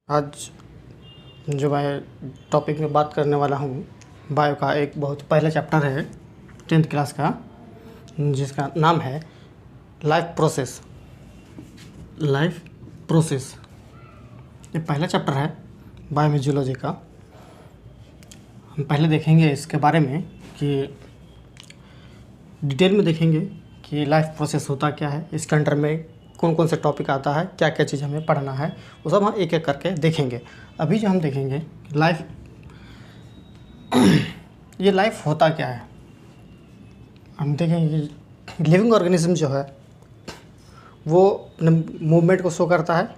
आज जो मैं टॉपिक में बात करने वाला हूँ, बायो का एक बहुत पहला चैप्टर है 10th क्लास का, जिसका नाम है लाइफ प्रोसेस। लाइफ प्रोसेस ये पहला चैप्टर है बायो में जूलॉजी का। हम पहले देखेंगे इसके बारे में कि डिटेल में देखेंगे कि लाइफ प्रोसेस होता क्या है, इसके अंडर में कौन कौन से टॉपिक आता है, क्या क्या चीज़ हमें पढ़ना है, वो सब हम एक एक करके देखेंगे। अभी जो हम देखेंगे लाइफ ये लाइफ होता क्या है, हम देखेंगे कि लिविंग ऑर्गेनिज्म जो है वो अपने मूवमेंट को शो करता है,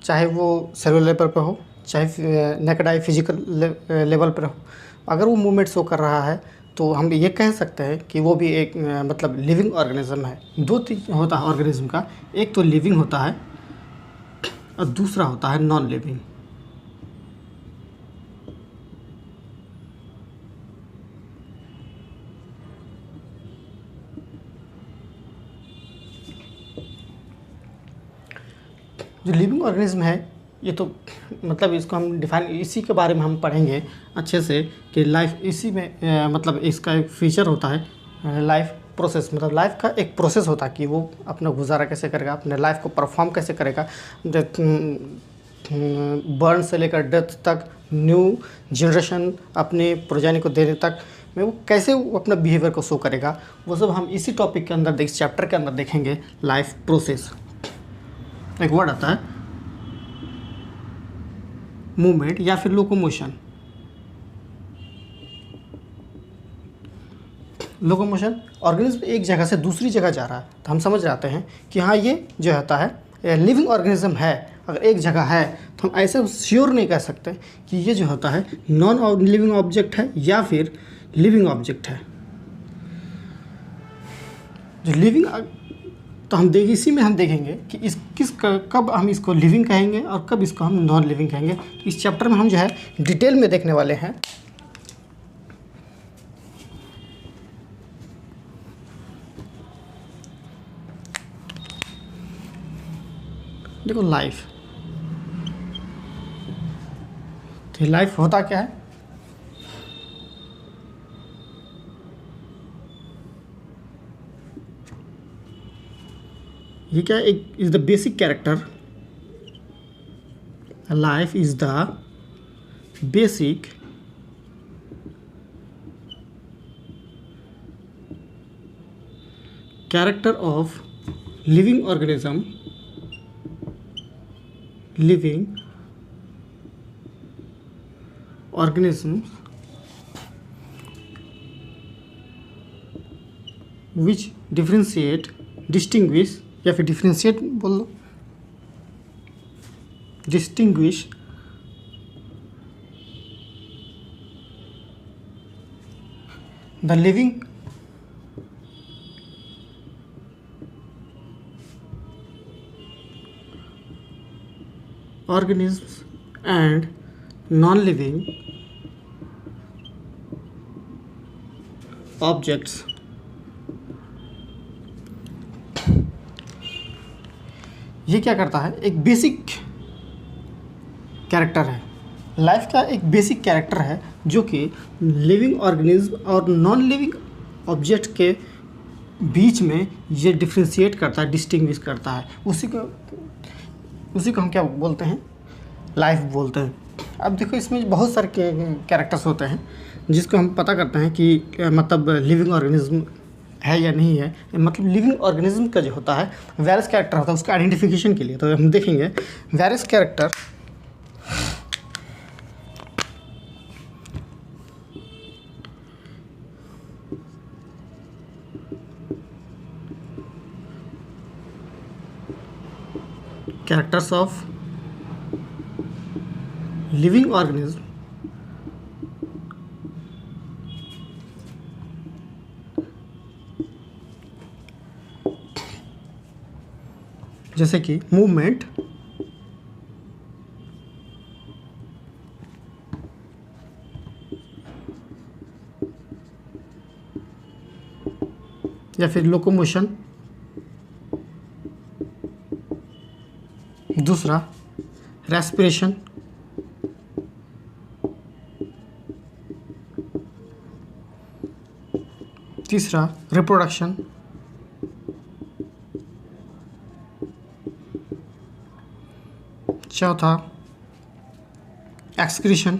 चाहे वो सेलुलर लेवल पर हो, चाहे नेकेड आई फिजिकल लेवल पर हो। अगर वो मूवमेंट शो कर रहा है तो हम ये कह सकते हैं कि वो भी एक मतलब लिविंग ऑर्गेनिज्म है। दो चीज़ होता है ऑर्गेनिज्म का, एक तो लिविंग होता है और दूसरा होता है नॉन लिविंग। जो लिविंग ऑर्गेनिज्म है ये तो मतलब इसको हम डिफाइन, इसी के बारे में हम पढ़ेंगे अच्छे से कि लाइफ इसी में मतलब इसका एक फीचर होता है लाइफ प्रोसेस। मतलब लाइफ का एक प्रोसेस होता है कि वो अपना गुजारा कैसे करेगा, अपने लाइफ को परफॉर्म कैसे करेगा, बर्न से लेकर डेथ तक, न्यू जनरेशन अपने प्रोजानी को देने तक में वो कैसे वो अपना बिहेवियर को शो करेगा, वो सब हम इसी टॉपिक के अंदर इस चैप्टर के अंदर देखेंगे। लाइफ प्रोसेस एक वर्ड आता है मूवमेंट या फिर लोकोमोशन। लोकोमोशन, ऑर्गेनिज्म एक जगह से दूसरी जगह जा रहा है तो हम समझ जाते हैं कि हाँ ये जो होता है लिविंग ऑर्गेनिज्म है। अगर एक जगह है तो हम ऐसे श्योर नहीं कह सकते कि ये जो होता है नॉन लिविंग ऑब्जेक्ट है या फिर लिविंग ऑब्जेक्ट है। जो लिविंग तो हम इसी में हम देखेंगे कि कब हम इसको लिविंग कहेंगे और कब इसको हम नॉन लिविंग कहेंगे। तो इस चैप्टर में हम जो है डिटेल में देखने वाले हैं। देखो लाइफ, तो लाइफ होता क्या है, ये क्या एक is the basic character. Life is the basic character of living organism. Living organism which differentiate, distinguish या फिर डिफ्रेंशिएट बोल लो, distinguish the living organisms and non-living objects। ये क्या करता है, एक बेसिक कैरेक्टर है। लाइफ का एक बेसिक कैरेक्टर है जो कि लिविंग ऑर्गेनिज्म और नॉन लिविंग ऑब्जेक्ट के बीच में ये डिफ्रेंशिएट करता है, डिस्टिंग्विश करता है। उसी को हम क्या बोलते हैं, लाइफ बोलते हैं। अब देखो इसमें बहुत सारे कैरेक्टर्स होते हैं जिसको हम पता करते हैं कि मतलब लिविंग ऑर्गेनिज्म है या नहीं है। मतलब लिविंग ऑर्गेनिज्म का जो होता है वेरियस कैरेक्टर होता है उसका आइडेंटिफिकेशन के लिए। तो हम देखेंगे various character, characters of living organism. जैसे कि मूवमेंट, या फिर लोकोमोशन, दूसरा रेस्पिरेशन, तीसरा रिप्रोडक्शन, चौथा एक्सक्रीशन,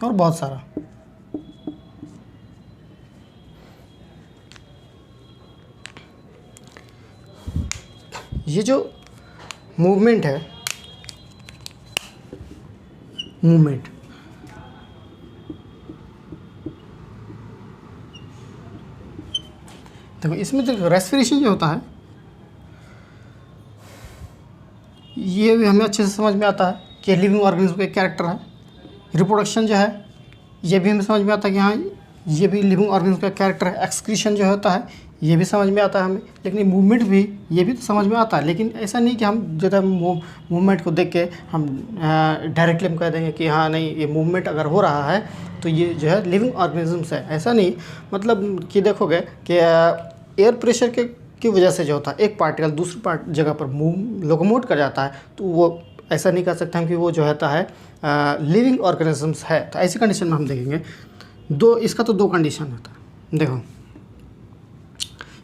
और बहुत सारा। ये जो मूवमेंट है, मूवमेंट देखो, इसमें देखो रेस्पिरेशन जो होता है ये भी हमें अच्छे से समझ में आता है कि लिविंग ऑर्गेनिज्म का एक कैरेक्टर है। रिप्रोडक्शन जो है ये भी हमें समझ में आता है कि हाँ ये भी लिविंग ऑर्गेनिज्म का कैरेक्टर है। एक्सक्रीशन जो होता है ये भी समझ में आता है हमें, लेकिन ये मूवमेंट भी ये भी तो समझ में आता है। लेकिन ऐसा नहीं कि हम जो है मूवमेंट को देख के हम डायरेक्टली हम कह देंगे कि हाँ नहीं ये मूवमेंट अगर हो रहा है तो ये जो है लिविंग ऑर्गेनिजम्स है, ऐसा नहीं। मतलब कि देखोगे कि एयर प्रेशर की वजह से जो होता है एक पार्टिकल दूसरी जगह पर लोकोमोट कर जाता है, तो वो ऐसा नहीं कह सकते हम कि वो जो होता है लिविंग ऑर्गेनिजम्स है। तो ऐसी कंडीशन में हम देखेंगे इसका तो दो कंडीशन होता है। देखो,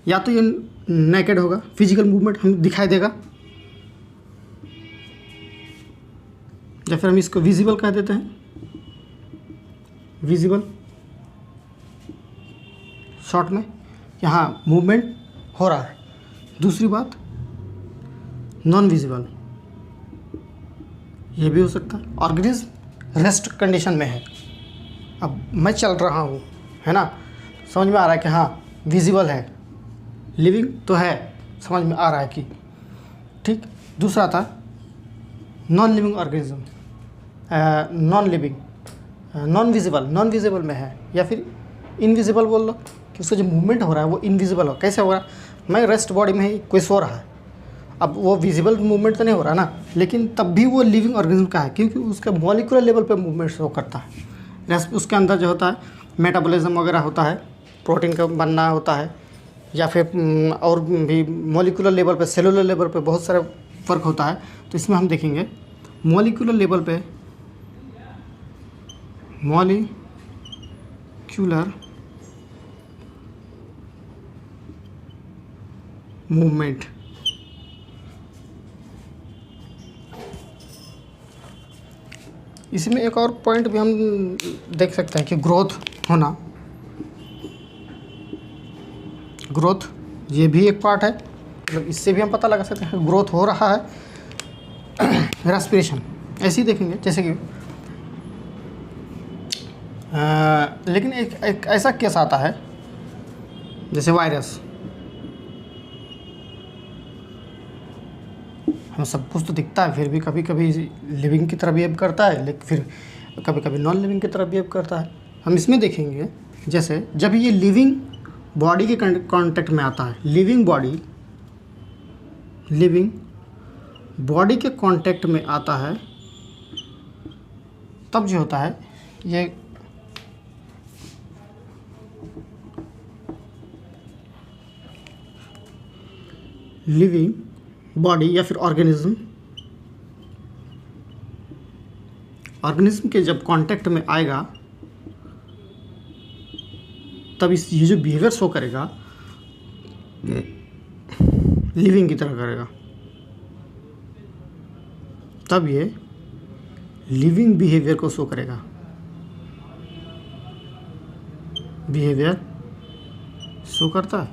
या तो ये नेकेड होगा, फिजिकल मूवमेंट हमें दिखाई देगा, या फिर हम इसको विजिबल कह देते हैं, विजिबल शॉर्ट में, यहाँ मूवमेंट हो रहा है। दूसरी बात नॉन विजिबल, ये भी हो सकता है। ऑर्गेनिज्म रेस्ट कंडीशन में है, अब मैं चल रहा हूँ, है ना, समझ में आ रहा है कि हाँ विजिबल है, लिविंग तो है, समझ में आ रहा है कि ठीक। दूसरा था non living organism, non living, non visible में है, या फिर इनविजिबल बोल लो कि उसका जो मूवमेंट हो रहा है वो इनविजिबल हो। कैसे हो रहा है, मैं रेस्ट बॉडी में ही कोई सो रहा है, अब वो विजिबल मूवमेंट तो नहीं हो रहा ना, लेकिन तब भी वो लिविंग ऑर्गेनिज्म का है क्योंकि उसका मॉलिक्यूलर लेवल पे मूवमेंट शो करता है। उसके अंदर जो होता है मेटाबॉलिज्म वगैरह होता है, प्रोटीन का बनना होता है, या फिर और भी मॉलिक्यूलर लेवल पे, सेलुलर लेवल पे बहुत सारा फ़र्क होता है। तो इसमें हम देखेंगे मॉलिक्यूलर लेवल पे, मॉलिक्यूलर मूवमेंट, इसमें एक और पॉइंट भी हम देख सकते हैं कि ग्रोथ होना, ग्रोथ ये भी एक पार्ट है, मतलब इससे भी हम पता लगा सकते हैं ग्रोथ हो रहा है। रेस्पिरेशन ऐसे ही देखेंगे जैसे कि लेकिन एक ऐसा केस आता है जैसे वायरस, हम सब कुछ तो दिखता है फिर भी कभी कभी लिविंग की तरह बिहेव करता है, लेकिन फिर कभी कभी नॉन लिविंग की तरह बिहेव करता है। हम इसमें देखेंगे जैसे जब ये लिविंग बॉडी के कांटेक्ट में आता है, लिविंग बॉडी के कांटेक्ट में आता है, तब जो होता है ये लिविंग बॉडी या फिर ऑर्गेनिज्म के जब कांटेक्ट में आएगा तब ये जो बिहेवियर शो करेगा लिविंग की तरह करेगा, तब ये लिविंग बिहेवियर को शो करेगा, बिहेवियर शो करता है।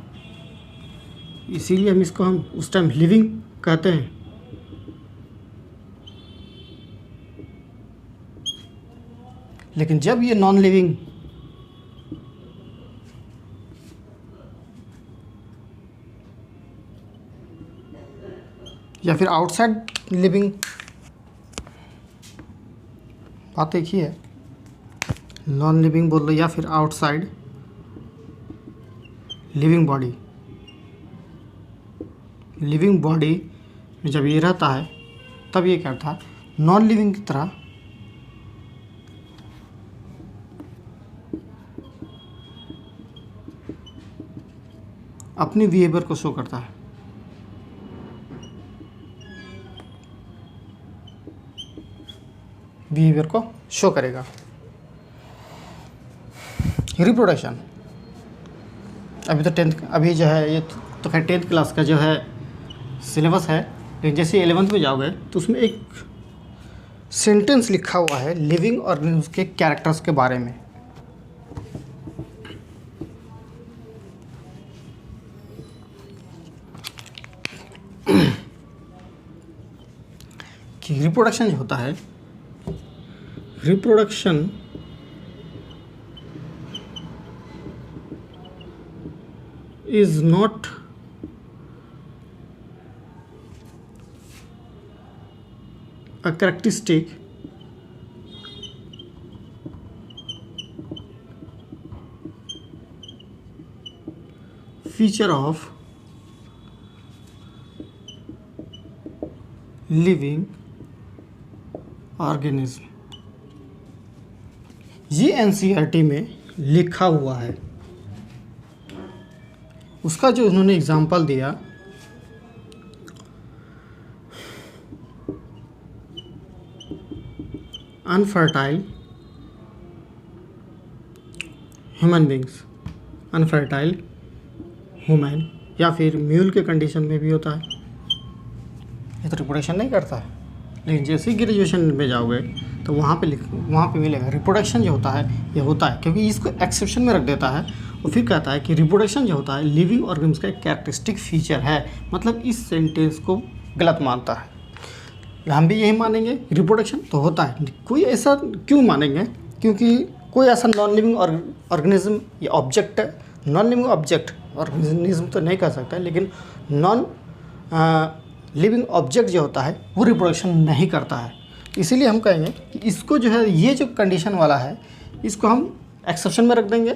इसीलिए हम उस टाइम लिविंग कहते हैं। लेकिन जब ये नॉन लिविंग या फिर आउटसाइड लिविंग, बात एक ही है, नॉन लिविंग बोल लो या फिर outside living body, living body में जब ये रहता है तब ये क्या था, नॉन लिविंग की तरह अपनी बिहेवियर को शो करता है। बिहेवियर को शो करेगा। रिप्रोडक्शन अभी तो अभी जो है ये तो खैर 10th क्लास का जो है सिलेबस है, लेकिन जैसे 11th में जाओगे तो उसमें एक सेंटेंस लिखा हुआ है लिविंग ऑर्गेनिज्म के कैरेक्टर्स के बारे में। कि रिप्रोडक्शन जो होता है, reproduction is not a characteristic feature of living organism। ये एनसीईआरटी में लिखा हुआ है। उसका जो उन्होंने एग्जाम्पल दिया, unfertile human beings, unfertile human, या फिर म्यूल के कंडीशन में भी होता है। ये तो रिप्रोडक्शन नहीं करता है, लेकिन जैसे ही ग्रेजुएशन में जाओगे तो वहाँ पे मिलेगा रिप्रोडक्शन जो होता है ये होता है, क्योंकि इसको एक्सेप्शन में रख देता है और फिर कहता है कि रिप्रोडक्शन जो होता है लिविंग ऑर्गेनिज्म का एक कैरेक्टरिस्टिक फीचर है। मतलब इस सेंटेंस को गलत मानता है। हम भी यही मानेंगे, रिप्रोडक्शन तो होता है। कोई ऐसा क्यों मानेंगे? क्योंकि कोई ऐसा नॉन लिविंग ऑर्गेनिज्म या ऑब्जेक्ट है, नॉन लिविंग ऑब्जेक्ट ऑर्गेनिज्म तो नहीं कह सकता, लेकिन नॉन लिविंग ऑब्जेक्ट जो होता है वो रिप्रोडक्शन नहीं करता है। इसीलिए हम कहेंगे कि इसको जो है, ये जो कंडीशन वाला है इसको हम एक्सेप्शन में रख देंगे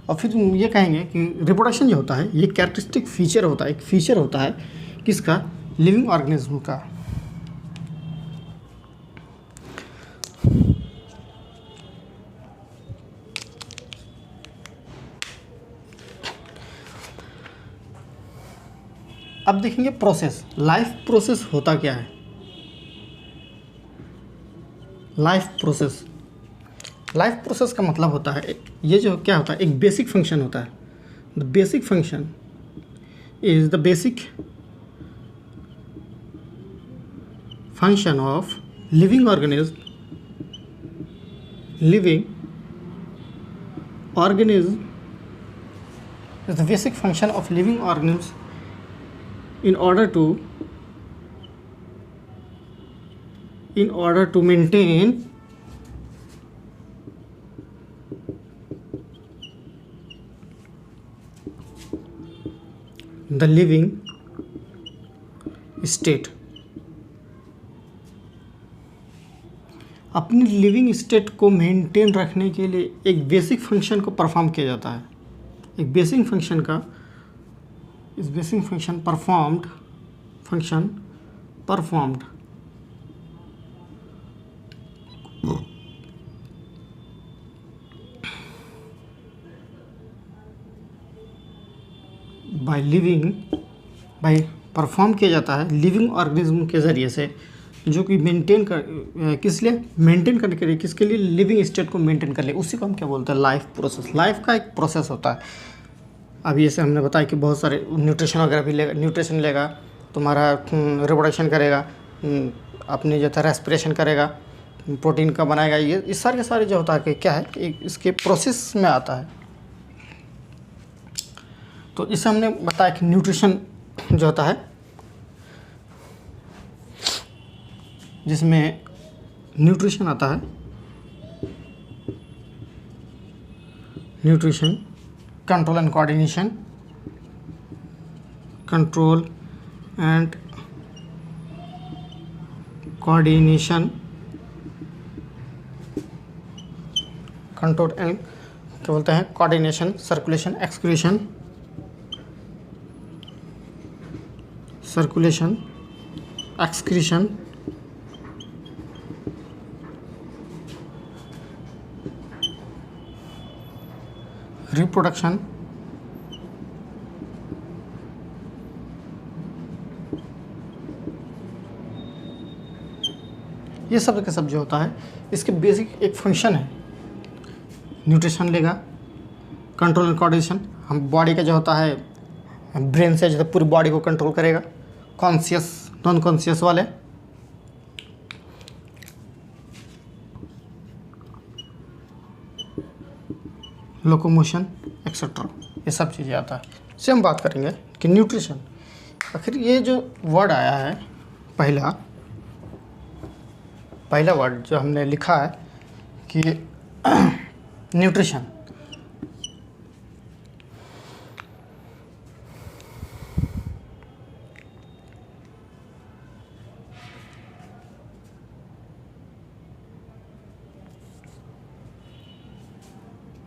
और फिर ये कहेंगे कि रिप्रोडक्शन जो होता है ये कैरेक्टरिस्टिक फीचर होता है, एक फीचर होता है किसका? लिविंग ऑर्गेनिज्म का। अब देखेंगे प्रोसेस। लाइफ प्रोसेस होता क्या है? लाइफ प्रोसेस का मतलब होता है, ये जो क्या होता है, एक बेसिक फंक्शन होता है। The basic function is the basic function of living organism. Living organism is the basic function of living organism in order to maintain the living state। अपनी लिविंग स्टेट को मेंटेन रखने के लिए एक basic function को perform किया जाता है। एक बेसिक फंक्शन का is basic function performed by perform किया जाता है लिविंग ऑर्गेनिज्म के ज़रिए से, जो कि मेंटेन कर किस लिए? मेंटेन करने के लिए, किसके लिए? लिविंग स्टेट को मेंटेन कर ले। उसी को हम क्या बोलते हैं? Life process. लाइफ का एक प्रोसेस होता है। अभी जैसे हमने बताया कि बहुत सारे न्यूट्रिशन वगैरह भी लेगा, न्यूट्रिशन लेगा, तुम्हारा रिप्रोडक्शन करेगा, अपनी जो था रेस्पिरेशन करेगा, प्रोटीन का बनाएगा। ये सारे जो होता है कि क्या है, एक इसके प्रोसेस में आता है। तो इससे हमने बताया कि न्यूट्रिशन जो होता है, जिसमें न्यूट्रिशन आता है, nutrition, control and coordination, control and coordination, control and क्या बोलते हैं? coordination, circulation, excretion, circulation, excretion, reproduction, ये सब के सब जो होता है इसके बेसिक एक फंक्शन है। न्यूट्रिशन लेगा, कंट्रोल एंड कोऑर्डिनेशन, हम बॉडी का जो होता है ब्रेन से जो है पूरी बॉडी को कंट्रोल करेगा। कॉन्शियस नॉन कॉन्शियस वाले, लोकोमोशन एक्सेट्रा, ये सब चीज़ें आता है। इससे हम बात करेंगे कि न्यूट्रिशन, आखिर ये जो वर्ड आया है पहला वर्ड जो हमने लिखा है कि न्यूट्रिशन,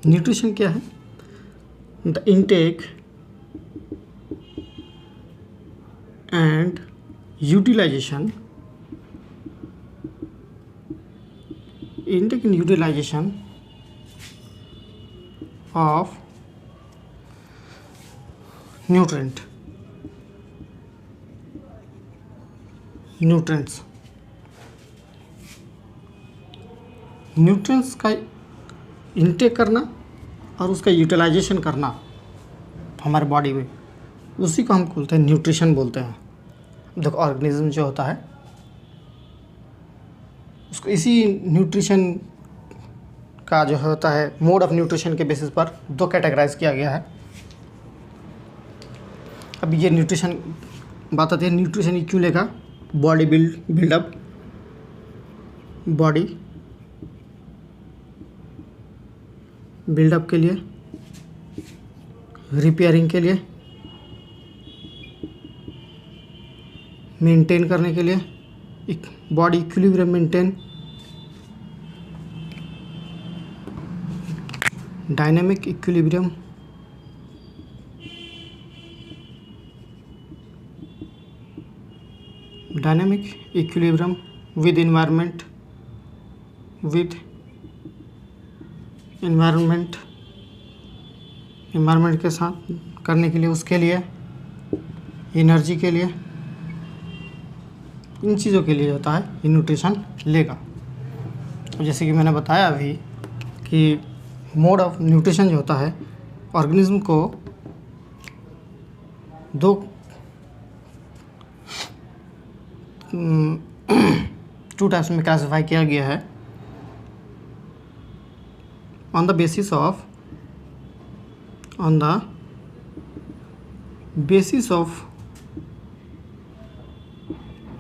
न्यूट्रिशन क्या है? The intake and utilization, intake and utilization of nutrients का इनटेक करना और उसका यूटिलाइजेशन करना हमारे बॉडी में, उसी को हम बोलते हैं न्यूट्रिशन बोलते हैं। देखो ऑर्गेनिज्म जो होता है उसको इसी न्यूट्रिशन का जो होता है मोड ऑफ न्यूट्रिशन के बेसिस पर दो कैटेगराइज किया गया है। अब ये न्यूट्रिशन बात आती है, न्यूट्रिशन ये क्यों लेगा? बॉडी बिल्डअप, बॉडी बिल्डअप के लिए, रिपेयरिंग के लिए, मेंटेन करने के लिए, body equilibrium maintain, dynamic equilibrium, with environment के साथ करने के लिए, उसके लिए, एनर्जी के लिए, इन चीज़ों के लिए होता है ये न्यूट्रिशन लेगा। तो जैसे कि मैंने बताया अभी कि मोड ऑफ न्यूट्रिशन जो होता है ऑर्गेनिज्म को दो टाइप्स में क्लासिफाई किया गया है। On the basis of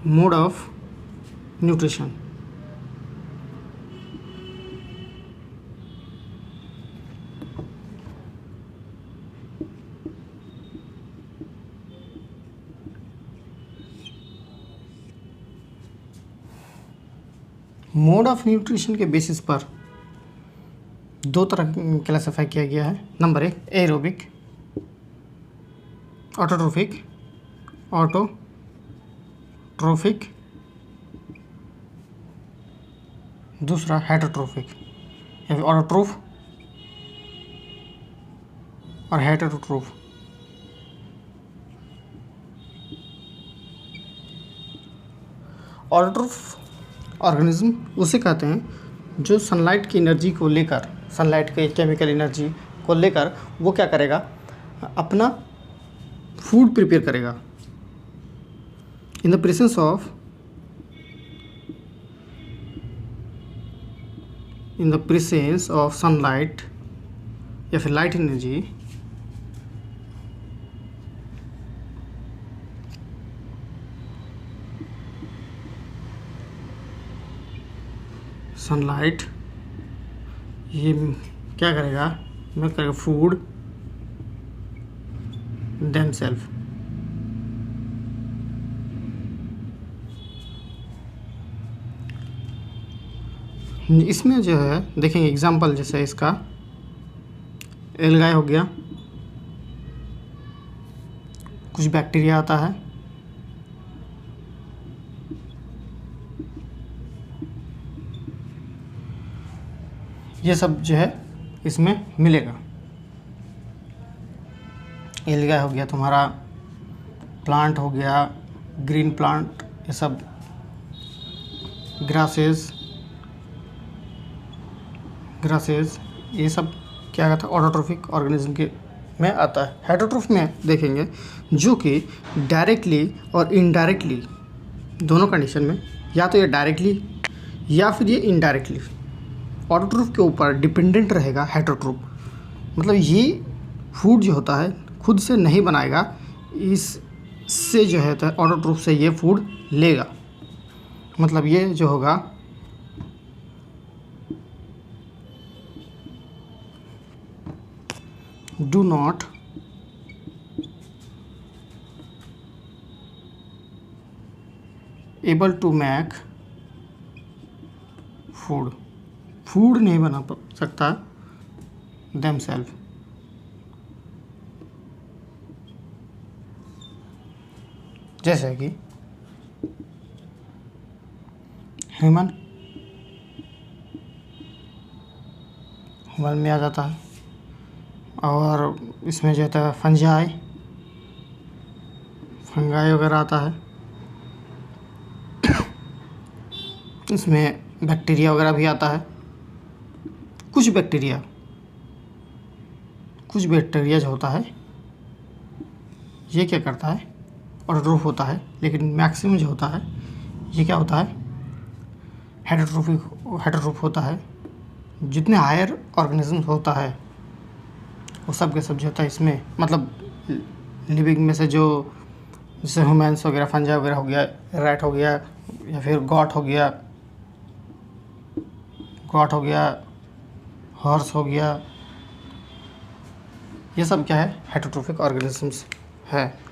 mode of nutrition. Mode of nutrition के बेसिस पर दो तरह क्लासिफाई किया गया है। नंबर 1 एरोबिक, ऑटोट्रोफिक, दूसरा हेटरोट्रोफिक, या फिर ऑटोट्रोफ और हेटरोट्रोफ। ऑटोट्रोफ ऑर्गेनिज्म उसे कहते हैं जो सनलाइट की एनर्जी को लेकर, सनलाइट के केमिकल एनर्जी को लेकर वो क्या करेगा, अपना फूड प्रिपेयर करेगा in the presence of sunlight या फिर लाइट एनर्जी। सनलाइट ये क्या करेगा, मैं करेगा फूड देमसेल्फ। इसमें जो है देखेंगे एग्जांपल, जैसे इसका एल्गाई हो गया, कुछ बैक्टीरिया आता है, ये सब जो है इसमें मिलेगा। एल्गा हो गया तुम्हारा, प्लांट हो गया, ग्रीन प्लांट, ये सब ग्रासेस, ये सब क्या कहता है, ऑटोट्रोफिक ऑर्गेनिज्म के में आता है। हेटरोट्रोफ में देखेंगे जो कि डायरेक्टली और इनडायरेक्टली दोनों कंडीशन में, या तो ये डायरेक्टली या फिर ये इनडायरेक्टली ऑटोट्रोफ के ऊपर डिपेंडेंट रहेगा हेटरोट्रोफ। मतलब ये फूड जो होता है खुद से नहीं बनाएगा, इससे जो है तो ऑटोट्रोफ से ये फूड लेगा। मतलब ये जो होगा do not able to make food नहीं बना सकता themselves। जैसे कि ह्यूमन में आ जाता है, और इसमें जो है फंजाई वगैरह आता है। इसमें बैक्टीरिया वगैरह भी आता है। कुछ बैक्टीरिया जो होता है ये क्या करता है, ऑटोट्रोफ होता है, लेकिन मैक्सिमम जो होता है ये क्या होता है, हेटरोट्रोफ होता है। जितने हायर ऑर्गेनिज्म होता है वो सब के सब जो होता है इसमें, मतलब लिविंग में से जो जैसे ह्यूमन्स वगैरह, फंजा वगैरह हो गया, रैट हो गया, या फिर गॉट हो गया, हॉर्स हो गया, ये सब क्या है, हेटरोट्रोफिक ऑर्गेनिजम्स है।